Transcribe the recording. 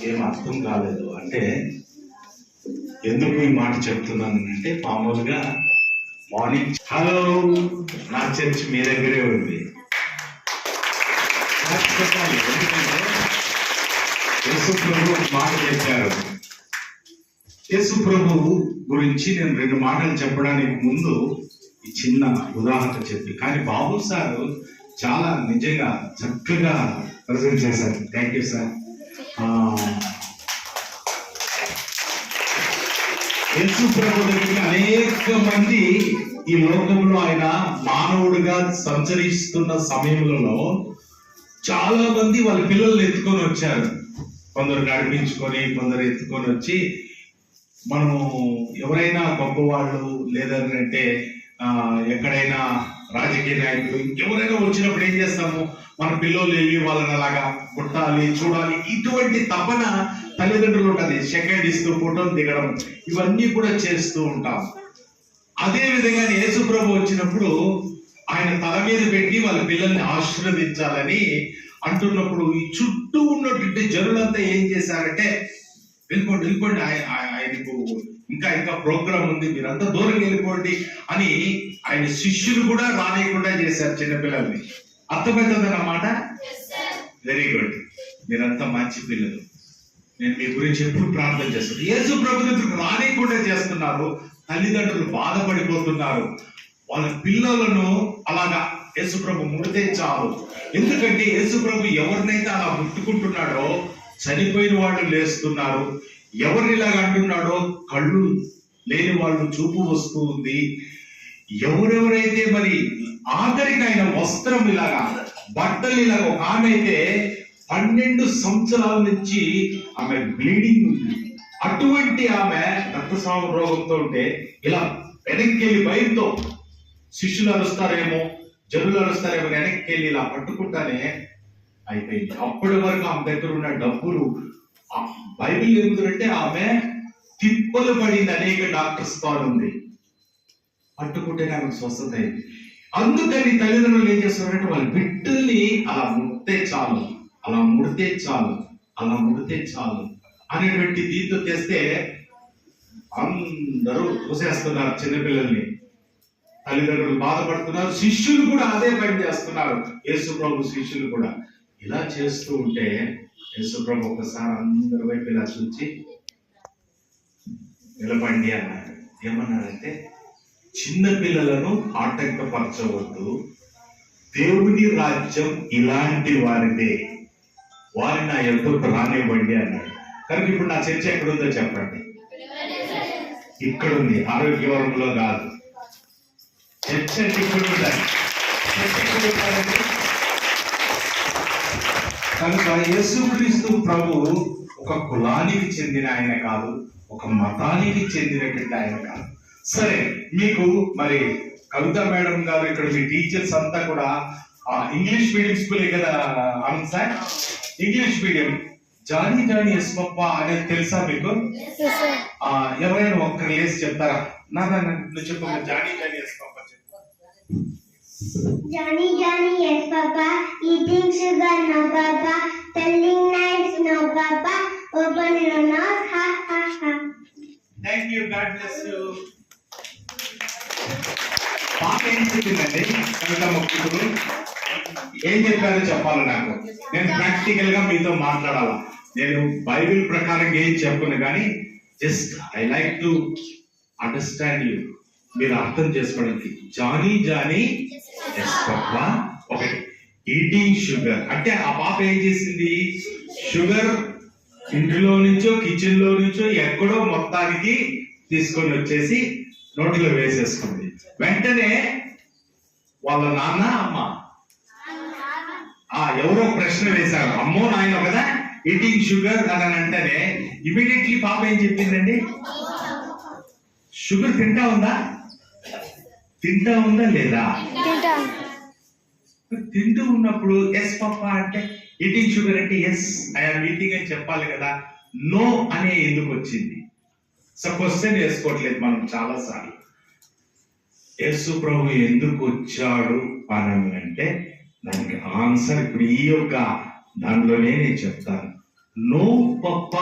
ఏం అర్థం కాలేదు. అంటే ఎందుకు ఈ మాట చెప్తున్నాను అంటే, మామూలుగా మార్నింగ్ హలో నా చర్చ్ మీ దగ్గరే ఉంది చెప్పాలి. ఎందుకంటే యేసు ప్రభు మాట చెప్పారు. యేసు ప్రభు గురించి నేను 2 మాటలు చెప్పడానికి ముందు ఈ చిన్న ఉదాహరణ చెప్పి, కానీ బాబు సార్ చాలా నిజంగా చక్కగా ప్రజెంట్ చేశారు. Thank you sir. యేసు ప్రభు దగ్గరికి అనేక మంది ఈ లోకంలో ఆయన మానవుడిగా సంచరిస్తున్న సమయంలో చాలా మంది వాళ్ళ పిల్లల్ని ఎత్తుకొని వచ్చారు. కొందరు నడిపించుకొని, కొందరు ఎత్తుకొని వచ్చి, మనము ఎవరైనా గొప్పవాళ్ళు లేదంటే ఎక్కడైనా రాజకీయ నాయకులు ఎవరైనా వచ్చినప్పుడు ఏం చేస్తాము, మన పిల్లలు వెళ్ళి వాళ్ళని అలాగా కుట్టాలి, చూడాలి, ఇటువంటి తపన తల్లిదండ్రులు ఉంటుంది. సెకండ్ ఇస్తూ ఫోటోలు దిగడం, ఇవన్నీ కూడా చేస్తూ ఉంటాం. అదే విధంగా యేసు ప్రభు వచ్చినప్పుడు ఆయన తల మీద పెట్టి వాళ్ళ పిల్లల్ని ఆశీర్వదించాలని అంటున్నప్పుడు ఈ చుట్టూ ఉన్నటువంటి జనులంతా ఏం చేశారంటే, వెళ్ళిపోండి వెళ్ళిపోండి, ఆయనకు ఇంకా ప్రోగ్రామ్ ఉంది, మీరంతా దూరం వెళ్ళిపోండి అని ఆయన శిష్యులు కూడా రానియకుండా చేశారు చిన్నపిల్లల్ని. అర్థమవుతుందన్నమాట. వెరీ గుడ్, మీరంతా మంచి పిల్లలు. నేను మీ గురించి ఎప్పుడు ప్రార్థన చేస్తాను. యేసు ప్రభు దగ్గరకు రానియకుండా చేస్తున్నారు. తల్లిదండ్రులు బాధపడిపోతున్నారు. వాళ్ళ పిల్లలను అలాగా యేసు ప్రభు ముడితే చాలు. ఎందుకంటే యేసు ప్రభు ఎవరినైతే అలా ముట్టుకుంటున్నాడో చనిపోయిన వాళ్ళు లేస్తున్నారు, ఎవరిలాగా అంటున్నాడో కళ్ళు లేని వాళ్ళు చూపు వస్తూ ఉంది, ఎవరెవరైతే మరి ఆఖరికి ఆయన వస్త్రం ఇలాగా, బట్టలు ఇలాగా, ఒక ఆమె అయితే 12 సంవత్సరాల నుంచి ఆమె బ్లీడింగ్ ఉంది. అటువంటి ఆమె రక్తస్రావ రోగంతో ఉంటే ఇలా వెనక్కి వెళ్ళి భయంతో, శిష్యులు అరుస్తారేమో, జనులు అరుస్తారేమో, వెనక్కి వెళ్ళి ఇలా పట్టుకుంటానే అయిపోయింది. అప్పటి వరకు ఆమె దగ్గర ఉన్న డబ్బులు, బైబిల్ ఏముందంటే ఆమె తిప్పలు పడింది అనేక డాక్టర్స్ తో ఉంది. పట్టుకుంటేనే ఆమెకు స్వస్థత అయింది. అందుకని తల్లిదండ్రులు ఏం చేస్తున్నారంటే వాళ్ళ బిడ్డల్ని అలా ముడితే చాలు, అలా ముడితే చాలు, అలా ముడితే చాలు అనేటువంటి దీంతో తెస్తే అందరూ చూసేస్తున్నారు చిన్నపిల్లల్ని. తల్లిదండ్రులు బాధపడుతున్నారు, శిష్యులు కూడా అదే పని చేస్తున్నారు. యేసు ప్రభు శిష్యులు కూడా ఇలా చేస్తూ ఉంటే యేసు ప్రభు ఒకసారి అందరి వైపు ఇలా చూచి నిలబండి అన్నారు. ఏమన్నారంటే, చిన్న పిల్లలను ఆటంకపరచవద్దు, దేవుని రాజ్యం ఇలాంటి వారిదే, వారి నా ఎంతకు రానివ్వండి అన్నాడు. కనుక ఇప్పుడు నా చర్చ ఎక్కడుందో చెప్పండి. ఇక్కడుంది, ఆరోగ్యవరంలో కాదు. చర్చ అంటే ఇక్కడ ఉండాలి. కనుక యేసుక్రీస్తు ప్రభు ఒక కులానికి చెందిన ఆయన కాదు, ఒక మతానికి చెందినటువంటి ఆయన కాదు. సరే, మీకు మరి కవిత మేడం గారు ఇక్కడ మీ టీచర్స్ అంతా కూడా ఇంగ్లీష్ మీడియం స్కూలే కదా అవును sir? English medium. Johnny Johnny yes papa అనేది తెలుసా మీకు? ఎవరైనా ఒక్కరు లేసి చెప్తారా? నువ్వు చెప్పమ్మా, జానీ జానీ ఎస్ పప్ప చెప్పు. Johnny, Johnny, yes, Papa. Eating sugar, no, Papa. Telling nice, no, Papa. Open your nose, ha, ha, ha. Thank you, God bless you. పాప ఏం చెప్పిందండి? కవిత మొక్కులు ఏం చెప్పారో చెప్పాలి నాకు. నేను ప్రాక్టికల్ గా మీతో మాట్లాడాలా. నేను బైబిల్ ప్రకారం ఏం చెప్పను, కానీ just I like to understand you, మీరు అర్థం చేసుకోవడానికి. జానీ జానీ ఎస్ పప్ప. ఒకటి, ఈటింగ్ షుగర్ అంటే ఆ పాప ఏం చేసింది? షుగర్ ఇంటిలో నుంచో కిచెన్ లో నుంచో ఎక్కడో మొత్తానికి తీసుకొని వచ్చేసి నోటిలో వేసేసుకుంది. వెంటనే వాళ్ళ నాన్న అమ్మ ఎవరో ప్రశ్న వేశారు, అమ్మో నాయన కదా ఈటింగ్ షుగర్ అని అంటేనే ఇమీడియట్లీ పాప ఏం చెప్పిందండి? షుగర్ తింటా ఉందా? తింటా ఉందా లేదా? తింటూ ఉన్నప్పుడు ఎస్ పప్ప అంటే, ఈటింగ్ షుగర్ అంటే ఎస్ ఐఎమ్ ఈటింగ్ అని చెప్పాలి కదా. నో అనే ఎందుకు వచ్చింది? సో క్వశ్చన్ వేసుకోవట్లేదు మనం చాలా సార్లు. యేసు ప్రభు ఎందుకు వచ్చాడు అని అంటే దానికి ఆన్సర్ ఇప్పుడు ఈ యొక్క దాంట్లోనే నేను చెప్తాను. నో పప్ప